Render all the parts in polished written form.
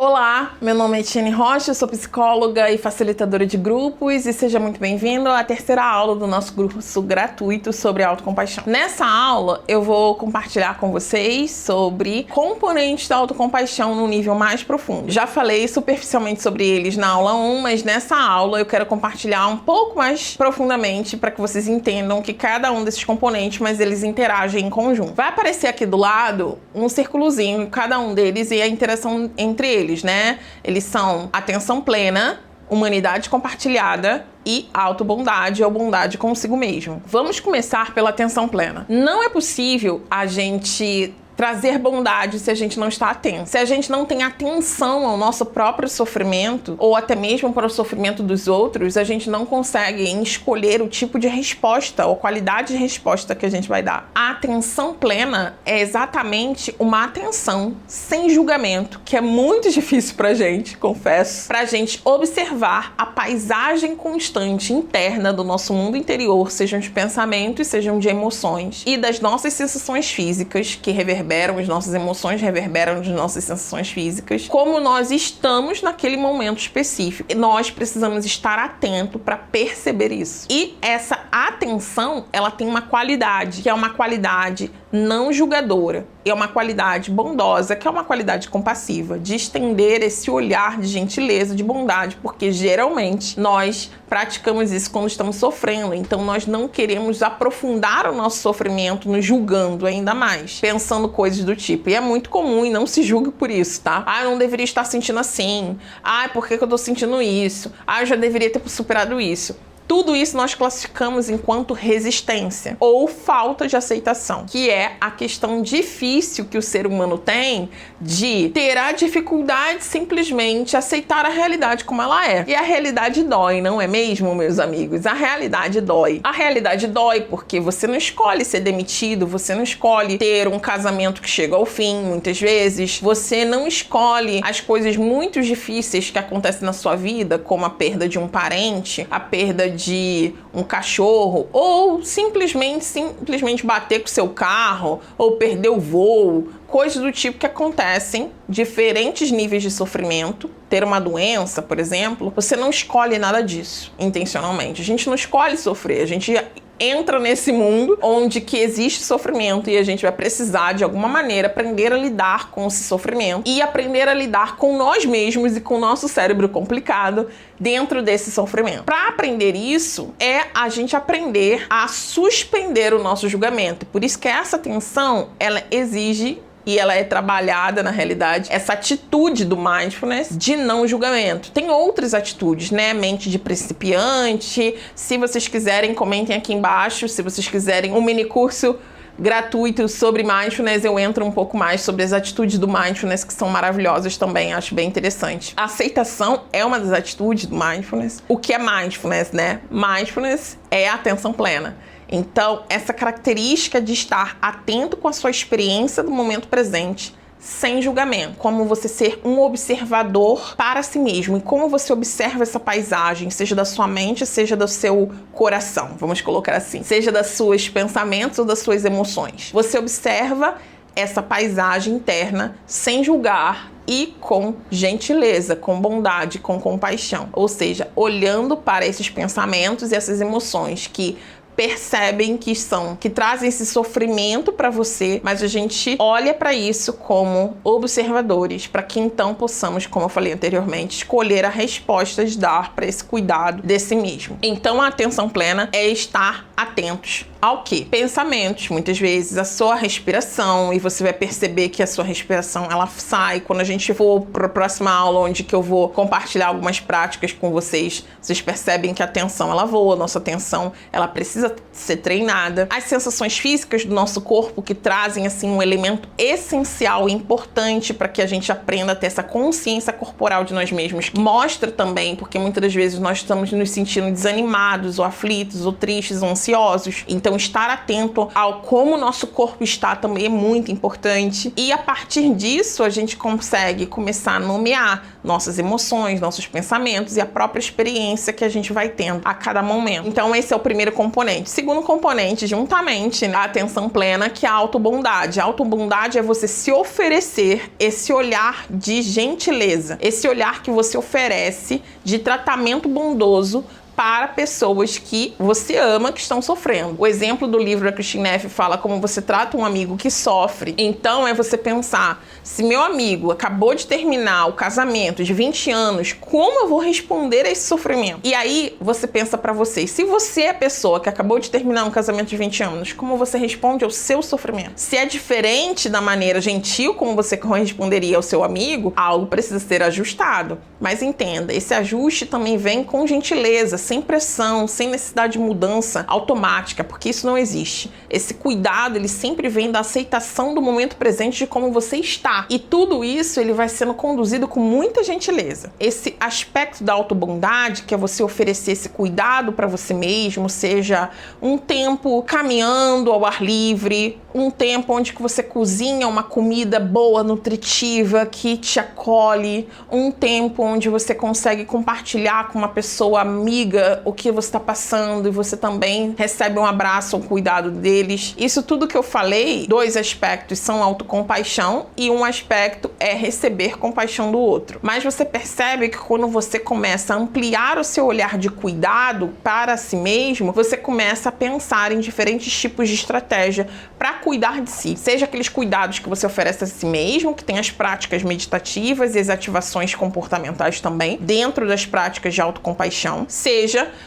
Olá, meu nome é Tiene Rocha, eu sou psicóloga e facilitadora de grupos e seja muito bem-vindo à terceira aula do nosso curso gratuito sobre autocompaixão. Nessa aula eu vou compartilhar com vocês sobre componentes da autocompaixão no nível mais profundo. Já falei superficialmente sobre eles na aula 1, mas nessa aula eu quero compartilhar um pouco mais profundamente para que vocês entendam que cada um desses componentes, mas eles interagem em conjunto. Vai aparecer aqui do lado um círculozinho, cada um deles e a interação entre eles, né? Eles são atenção plena, humanidade compartilhada e autobondade ou bondade consigo mesmo. Vamos começar pela atenção plena. Não é possível a gente trazer bondade se a gente não está atento. Se a gente não tem atenção ao nosso próprio sofrimento, ou até mesmo para o sofrimento dos outros, a gente não consegue escolher o tipo de resposta ou qualidade de resposta que a gente vai dar. A atenção plena é exatamente uma atenção sem julgamento, que é muito difícil pra gente, confesso, pra gente observar a paisagem constante interna do nosso mundo interior, sejam de pensamentos, sejam de emoções, e das nossas sensações físicas que reverberam, as nossas emoções reverberam as nossas sensações físicas, como nós estamos naquele momento específico. Nós precisamos estar atento para perceber isso. E essa atenção, ela tem uma qualidade, que é uma qualidade não julgadora. É uma qualidade bondosa, que é uma qualidade compassiva, de estender esse olhar de gentileza, de bondade, porque geralmente nós praticamos isso quando estamos sofrendo, então nós não queremos aprofundar o nosso sofrimento nos julgando ainda mais, pensando coisas do tipo, e é muito comum, e não se julgue por isso, tá? Ah, eu não deveria estar sentindo assim, ah, por que eu tô sentindo isso? Ah, eu já deveria ter superado isso. Tudo isso nós classificamos enquanto resistência ou falta de aceitação, que é a questão difícil que o ser humano tem de ter a dificuldade de simplesmente aceitar a realidade como ela é. E a realidade dói, não é mesmo, meus amigos? A realidade dói. A realidade dói porque você não escolhe ser demitido, você não escolhe ter um casamento que chega ao fim, muitas vezes. Você não escolhe as coisas muito difíceis que acontecem na sua vida, como a perda de um parente, a perda de um cachorro, ou simplesmente bater com o seu carro, ou perder o voo, coisas do tipo que acontecem, diferentes níveis de sofrimento. Ter uma doença, por exemplo, você não escolhe nada disso intencionalmente. A gente não escolhe sofrer, a gente entra nesse mundo onde que existe sofrimento e a gente vai precisar, de alguma maneira, aprender a lidar com esse sofrimento e aprender a lidar com nós mesmos e com o nosso cérebro complicado dentro desse sofrimento. Para aprender isso, é a gente aprender a suspender o nosso julgamento. Por isso que essa atenção, ela exige e ela é trabalhada, na realidade, essa atitude do mindfulness de não julgamento. Tem outras atitudes, né? Mente de principiante. Se vocês quiserem, comentem aqui embaixo. Se vocês quiserem um mini curso gratuito sobre mindfulness, eu entro um pouco mais sobre as atitudes do mindfulness, que são maravilhosas também, acho bem interessante. A aceitação é uma das atitudes do mindfulness. O que é mindfulness, né? Mindfulness é a atenção plena. Então, essa característica de estar atento com a sua experiência do momento presente, sem julgamento, como você ser um observador para si mesmo e como você observa essa paisagem, seja da sua mente, seja do seu coração, vamos colocar assim, seja dos seus pensamentos ou das suas emoções. Você observa essa paisagem interna sem julgar e com gentileza, com bondade, com compaixão, ou seja, olhando para esses pensamentos e essas emoções que percebem que trazem esse sofrimento para você, mas a gente olha para isso como observadores, para que então possamos, como eu falei anteriormente, escolher a resposta de dar para esse cuidado de si mesmo. Então a atenção plena é estar atentos ao quê? Pensamentos, muitas vezes, a sua respiração, e você vai perceber que a sua respiração, ela sai. Quando a gente for para a próxima aula, onde que eu vou compartilhar algumas práticas com vocês, vocês percebem que a atenção, ela voa, a nossa atenção, ela precisa ser treinada. As sensações físicas do nosso corpo, que trazem, assim, um elemento essencial e importante para que a gente aprenda a ter essa consciência corporal de nós mesmos, mostra também, porque muitas das vezes nós estamos nos sentindo desanimados, ou aflitos, ou tristes, ou ansiosos. Então Então, estar atento ao como o nosso corpo está também é muito importante. E a partir disso, a gente consegue começar a nomear nossas emoções, nossos pensamentos e a própria experiência que a gente vai tendo a cada momento. Então, esse é o primeiro componente. Segundo componente, juntamente, né, a atenção plena, que é a autobondade. A autobondade é você se oferecer esse olhar de gentileza, esse olhar que você oferece de tratamento bondoso para pessoas que você ama, que estão sofrendo. O exemplo do livro da Christine Neff fala como você trata um amigo que sofre. Então é você pensar, se meu amigo acabou de terminar o casamento de 20 anos, como eu vou responder a esse sofrimento? E aí você pensa para você, se você é a pessoa que acabou de terminar um casamento de 20 anos, como você responde ao seu sofrimento? Se é diferente da maneira gentil como você corresponderia ao seu amigo, algo precisa ser ajustado. Mas entenda, esse ajuste também vem com gentileza, sem pressão, sem necessidade de mudança automática, porque isso não existe. Esse cuidado, ele sempre vem da aceitação do momento presente de como você está. E tudo isso, ele vai sendo conduzido com muita gentileza. Esse aspecto da autobondade, que é você oferecer esse cuidado para você mesmo, seja um tempo caminhando ao ar livre, um tempo onde que você cozinha uma comida boa, nutritiva, que te acolhe, um tempo onde você consegue compartilhar com uma pessoa amiga o que você está passando e você também recebe um abraço, um cuidado deles. Isso tudo que eu falei, 2 aspectos são autocompaixão e um aspecto é receber compaixão do outro. Mas você percebe que quando você começa a ampliar o seu olhar de cuidado para si mesmo, você começa a pensar em diferentes tipos de estratégia para cuidar de si. Seja aqueles cuidados que você oferece a si mesmo, que tem as práticas meditativas e as ativações comportamentais também, dentro das práticas de autocompaixão, seja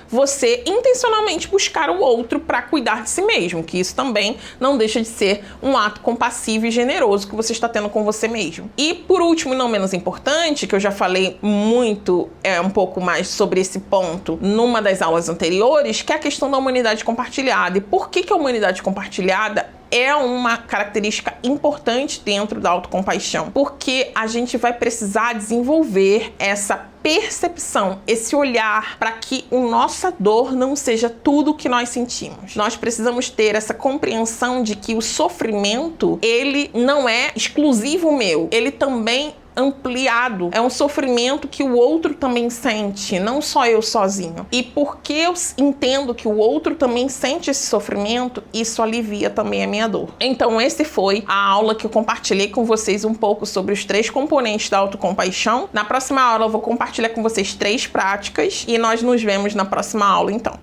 você intencionalmente buscar o outro para cuidar de si mesmo, que isso também não deixa de ser um ato compassivo e generoso que você está tendo com você mesmo. E por último, e não menos importante, que eu já falei muito, um pouco mais sobre esse ponto numa das aulas anteriores, que é a questão da humanidade compartilhada. E por que a humanidade compartilhada é uma característica importante dentro da autocompaixão? Porque a gente vai precisar desenvolver essa percepção, esse olhar para que a nossa dor não seja tudo que nós sentimos. Nós precisamos ter essa compreensão de que o sofrimento, ele não é exclusivo meu, ele também ampliado. É um sofrimento que o outro também sente, não só eu sozinho. E porque eu entendo que o outro também sente esse sofrimento, isso alivia também a minha dor. Então, esse foi a aula que eu compartilhei com vocês um pouco sobre os 3 componentes da autocompaixão. Na próxima aula eu vou compartilhar com vocês 3 práticas e nós nos vemos na próxima aula, então.